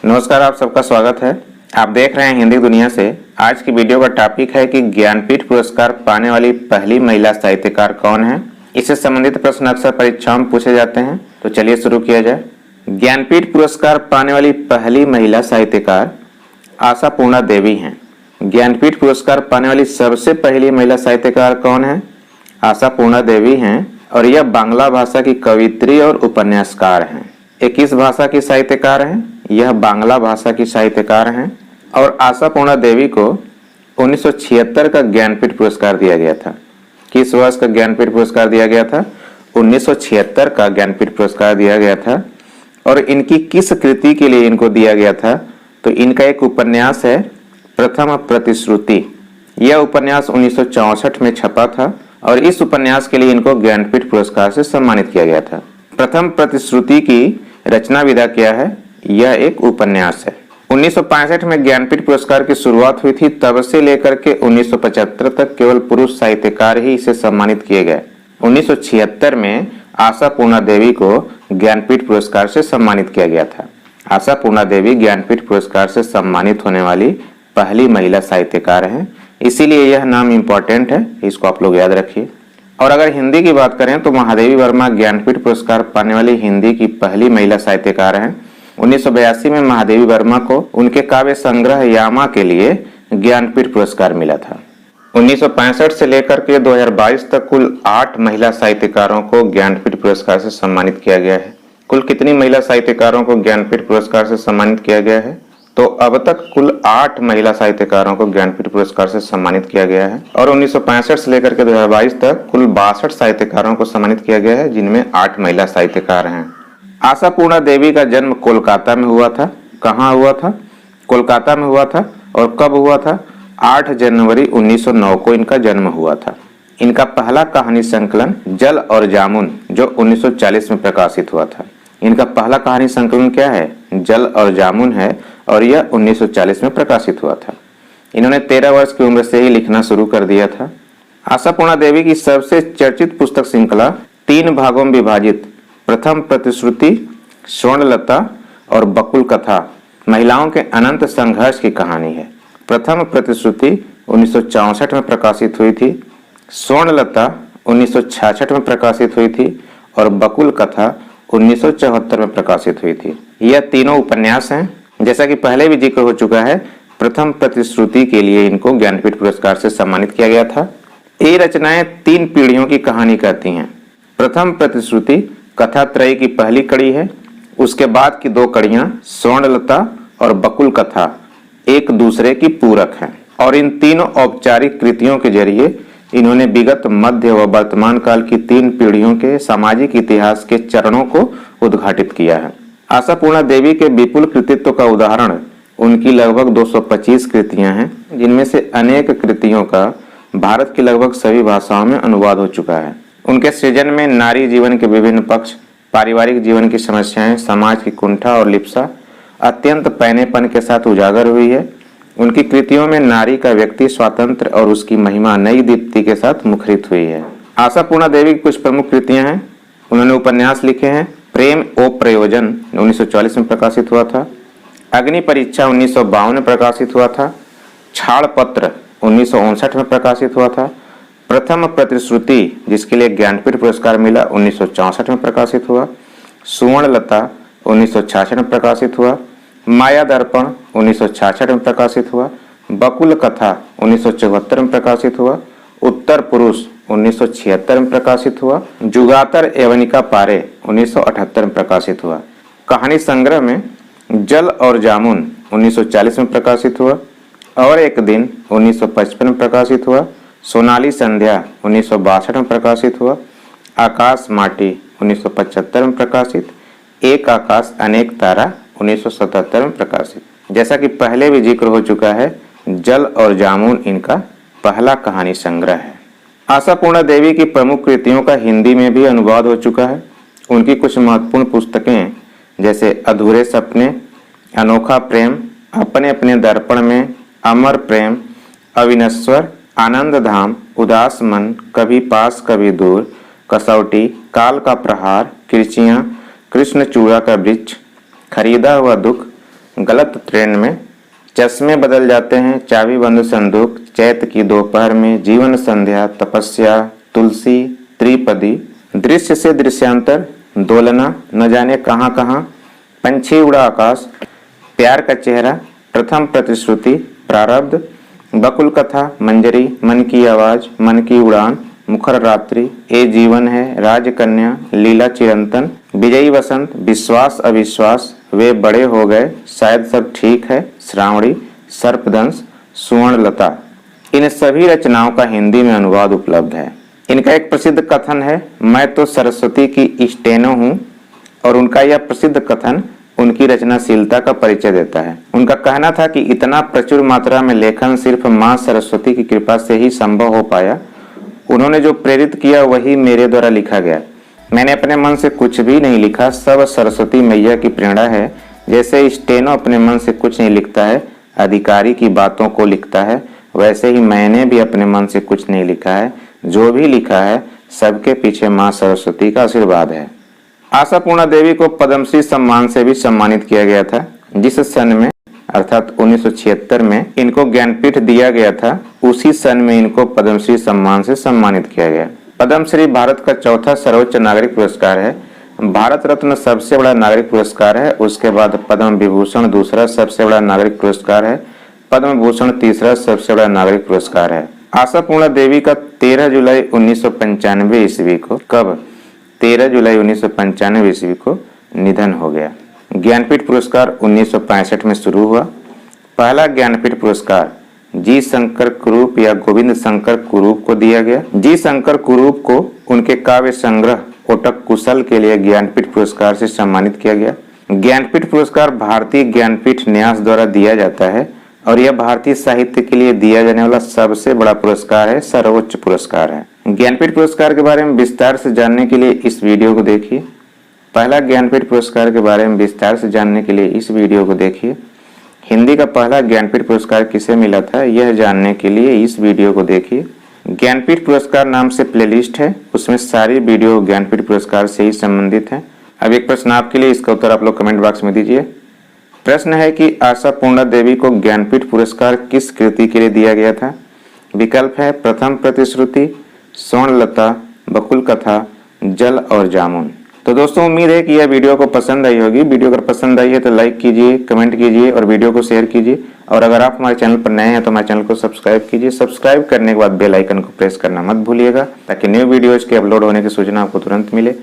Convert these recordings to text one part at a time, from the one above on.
नमस्कार, आप सबका स्वागत है। आप देख रहे हैं हिंदी दुनिया से। आज की वीडियो का टॉपिक है कि ज्ञानपीठ पुरस्कार पाने वाली पहली महिला साहित्यकार कौन है। इससे संबंधित प्रश्न अक्सर परीक्षाओं में पूछे जाते हैं, तो चलिए शुरू किया जाए। ज्ञानपीठ पुरस्कार पाने वाली पहली महिला साहित्यकार आशापूर्णा देवी हैं। ज्ञानपीठ पुरस्कार पाने वाली सबसे पहली महिला साहित्यकार कौन है? आशापूर्णा देवी हैं और यह बांग्ला भाषा की कवित्री और उपन्यासकार हैं। ये किस भाषा की साहित्यकार हैं? यह बांग्ला भाषा की साहित्यकार हैं और आशापूर्णा देवी को 1976 का ज्ञानपीठ पुरस्कार दिया गया था। किस वर्ष का ज्ञानपीठ पुरस्कार दिया गया था? 1976 का ज्ञानपीठ पुरस्कार दिया गया था। और इनकी किस कृति के लिए इनको दिया गया था? तो इनका एक उपन्यास है प्रथम प्रतिश्रुति। यह उपन्यास 1964 में छपा था और इस उपन्यास के लिए इनको ज्ञानपीठ पुरस्कार से सम्मानित किया गया था। प्रथम प्रतिश्रुति की रचना विधा क्या है? यह एक उपन्यास है। 1965 में ज्ञानपीठ पुरस्कार की शुरुआत हुई थी। तब से लेकर के 1975 तक केवल पुरुष साहित्यकार ही इसे सम्मानित किए गए। 1976 में आशापूर्णा देवी को ज्ञानपीठ पुरस्कार से सम्मानित किया गया था। आशापूर्णा देवी ज्ञानपीठ पुरस्कार से सम्मानित होने वाली पहली महिला साहित्यकार हैं, इसीलिए यह नाम इम्पोर्टेंट है, इसको आप लोग याद रखिए। और अगर हिंदी की बात करें तो महादेवी वर्मा ज्ञानपीठ पुरस्कार पाने वाली हिंदी की पहली महिला साहित्यकार हैं। 1982 में महादेवी वर्मा को उनके काव्य संग्रह यामा के लिए ज्ञानपीठ पुरस्कार मिला था। 1965 से लेकर के 2022 तक कुल 8 महिला साहित्यकारों को ज्ञानपीठ पुरस्कार से सम्मानित किया गया है। कुल कितनी महिला साहित्यकारों को ज्ञानपीठ पुरस्कार से सम्मानित किया गया है? तो अब तक कुल 8 महिला साहित्यकारों को ज्ञानपीठ पुरस्कार से सम्मानित किया गया है और 1965 से लेकर के 2022 तक कुल 62 साहित्यकारों को सम्मानित किया गया है, जिनमें 8 महिला साहित्यकार हैं। आशापूर्णा देवी का जन्म कोलकाता में हुआ था। कहाँ हुआ था? कोलकाता में हुआ था। और कब हुआ था? 8 जनवरी 1909 को इनका जन्म हुआ था। इनका पहला कहानी संकलन जल और जामुन जो 1940 में प्रकाशित हुआ था। इनका पहला कहानी संकलन क्या है? जल और जामुन है और यह 1940 में प्रकाशित हुआ था। इन्होंने 13 वर्ष की उम्र से ही लिखना शुरू कर दिया था। आशापूर्णा देवी की सबसे चर्चित पुस्तक श्रृंखला 3 भागों में विभाजित प्रथम प्रतिश्रुति, स्वर्णलता और बकुल कथा महिलाओं के अनंत संघर्ष की कहानी है। प्रथम प्रतिश्रुति 1964 में प्रकाशित हुई थी, स्वर्णलता 1966 में प्रकाशित हुई थी और बकुल कथा 1974 में प्रकाशित हुई थी। यह तीनों उपन्यास हैं। जैसा कि पहले भी जिक्र हो चुका है, प्रथम प्रतिश्रुति के लिए इनको ज्ञानपीठ पुरस्कार से सम्मानित किया गया था। ये रचनाएं 3 पीढ़ियों की कहानी कहती हैं। प्रथम प्रतिश्रुति कथा त्रयी की पहली कड़ी है। उसके बाद की 2 कड़ियां स्वर्णलता और बकुल कथा एक दूसरे की पूरक हैं और इन तीनों औपचारिक कृतियों के जरिए इन्होंने विगत, मध्य व वर्तमान काल की 3 पीढ़ियों के सामाजिक इतिहास के चरणों को उद्घाटित किया है। आशापूर्णा देवी के विपुल कृतित्व का उदाहरण उनकी लगभग 225 कृतियां हैं, जिनमें से अनेक कृतियों का भारत की लगभग सभी भाषाओं में अनुवाद हो चुका है। उनके सृजन में नारी जीवन के विभिन्न पक्ष, पारिवारिक जीवन की समस्याएं, समाज की कुंठा और लिप्सा अत्यंत पैनेपन के साथ उजागर हुई है। उनकी कृतियों में नारी का व्यक्ति स्वातंत्र और उसकी महिमा नई दीप्ति के साथ मुखरित हुई है। आशापूर्णा देवी की कुछ प्रमुख कृतियां हैं। उन्होंने उपन्यास लिखे हैं। प्रेम ओ प्रयोजन 1940 में प्रकाशित हुआ था। अग्नि परीक्षा 1952 में प्रकाशित हुआ था। छाड़ पत्र 1959 में प्रकाशित हुआ था। प्रथम प्रतिश्रुति जिसके लिए ज्ञानपीठ पुरस्कार मिला 1964 में प्रकाशित हुआ। सुवर्णलता 1966 में प्रकाशित हुआ। माया दर्पण 1966 में प्रकाशित हुआ। बकुल कथा 1974 में प्रकाशित हुआ। उत्तर पुरुष 1976 में प्रकाशित हुआ। जुगातर यवनिका पारे 1978 में प्रकाशित हुआ। कहानी संग्रह में जल और जामुन 1940 में प्रकाशित हुआ। और एक दिन 1955 में प्रकाशित हुआ। सोनाली संध्या 1962 में प्रकाशित हुआ। आकाश माटी 1975 में प्रकाशित। एक आकाश अनेक तारा 1977 में प्रकाशित। जैसा कि पहले भी जिक्र हो चुका है, जल और जामुन इनका पहला कहानी संग्रह है। आशापूर्णा देवी की प्रमुख कृतियों का हिंदी में भी अनुवाद हो चुका है। उनकी कुछ महत्वपूर्ण पुस्तकें जैसे अधूरे सपने, अनोखा प्रेम, अपने अपने दर्पण में, अमर प्रेम, अविनश्वर, आनंद धाम, उदास मन, कभी पास कभी दूर, कसौटी, काल का प्रहार, किरचियाँ, कृष्णचूड़ा का वृक्ष, खरीदा हुआ दुख, गलत ट्रेन में, चश्मे बदल जाते हैं, चाबी बंद संदूक, चैत की दोपहर में, जीवन संध्या, तपस्या, तुलसी, त्रिपदी, दृश्य से दृश्यांतर, दोलना, न जाने कहां कहां, पंछी उड़ा आकाश, प्यार का चेहरा, प्रथम प्रतिश्रुति, प्रारब्ध, बकुल कथा, मंजरी, मन की आवाज, मन की उड़ान, मुखर रात्रि, ए जीवन है, राजकन्या, लीला चिरंतन, विजयी वसंत, विश्वास अविश्वास, वे बड़े हो गए, शायद सब ठीक है, श्रावणी, सर्पदंश, सुवर्णलता। इन सभी रचनाओं का हिंदी में अनुवाद उपलब्ध है। इनका एक प्रसिद्ध कथन है, मैं तो सरस्वती की स्टेनो हूँ, और उनका यह प्रसिद्ध कथन उनकी रचनाशीलता का परिचय देता है। उनका कहना था कि इतना प्रचुर मात्रा में लेखन सिर्फ मां सरस्वती की कृपा से ही संभव हो पाया। उन्होंने जो प्रेरित किया वही मेरे द्वारा लिखा गया। मैंने अपने मन से कुछ भी नहीं लिखा, सब सरस्वती मैया की प्रेरणा है। जैसे स्टेनो अपने मन से कुछ नहीं लिखता है, अधिकारी की बातों को लिखता है, वैसे ही मैंने भी अपने मन से कुछ नहीं लिखा है। जो भी लिखा है सबके पीछे माँ सरस्वती का आशीर्वाद है। आशापूर्णा देवी को पद्मश्री सम्मान से भी सम्मानित किया गया था। जिस सन में अर्थात 1976 में इनको ज्ञानपीठ दिया गया था, उसी सन में इनको पद्मश्री सम्मान से सम्मानित किया गया। पद्मश्री भारत का चौथा सर्वोच्च नागरिक पुरस्कार है। भारत रत्न सबसे बड़ा नागरिक पुरस्कार है। उसके बाद पद्म विभूषण दूसरा सबसे बड़ा नागरिक पुरस्कार है। पद्म भूषण तीसरा सबसे बड़ा नागरिक पुरस्कार है। आशापूर्णा देवी का 13 जुलाई 1995 ईस्वी को 13 जुलाई 1995 ईस्वी को निधन हो गया। ज्ञानपीठ पुरस्कार 1965 में शुरू हुआ। पहला ज्ञानपीठ पुरस्कार जी शंकर कुरूप या गोविंद शंकर कुरूप को दिया गया। जी शंकर कुरूप को उनके काव्य संग्रह ओटक कुशल के लिए ज्ञानपीठ पुरस्कार से सम्मानित किया गया। ज्ञानपीठ पुरस्कार भारतीय ज्ञानपीठ न्यास द्वारा दिया जाता है और यह भारतीय साहित्य के लिए दिया जाने वाला सबसे बड़ा पुरस्कार है, सर्वोच्च पुरस्कार है। ज्ञानपीठ पुरस्कार के बारे में विस्तार से जानने के लिए इस वीडियो को देखिए। पहला ज्ञानपीठ पुरस्कार के बारे में विस्तार से जानने के लिए इस वीडियो को देखिए। हिंदी का पहला ज्ञानपीठ पुरस्कार किसे मिला था, यह जानने के लिए इस वीडियो को देखिए। ज्ञानपीठ पुरस्कार नाम से प्लेलिस्ट है, उसमें सारी वीडियो ज्ञानपीठ पुरस्कार से ही संबंधित है। अब एक प्रश्न आपके लिए, इसका उत्तर आप लोग कमेंट बॉक्स में दीजिए। प्रश्न है कि आशापूर्णा देवी को ज्ञानपीठ पुरस्कार किस कृति के लिए दिया गया था। विकल्प है प्रथम प्रतिश्रुति, स्वर्णलता, बकुल कथा, जल और जामुन। तो दोस्तों उम्मीद है कि यह वीडियो को पसंद आई होगी। वीडियो अगर पसंद आई है तो लाइक कीजिए, कमेंट कीजिए और वीडियो को शेयर कीजिए। और अगर आप हमारे चैनल पर नए हैं तो हमारे चैनल को सब्सक्राइब कीजिए। सब्सक्राइब करने के बाद बेल आइकन को प्रेस करना मत भूलिएगा, ताकि न्यू वीडियोज के अपलोड होने की सूचना आपको तुरंत मिले।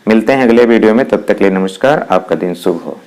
मिलते हैं अगले वीडियो में, तब तक के लिए नमस्कार। आपका दिन शुभ हो।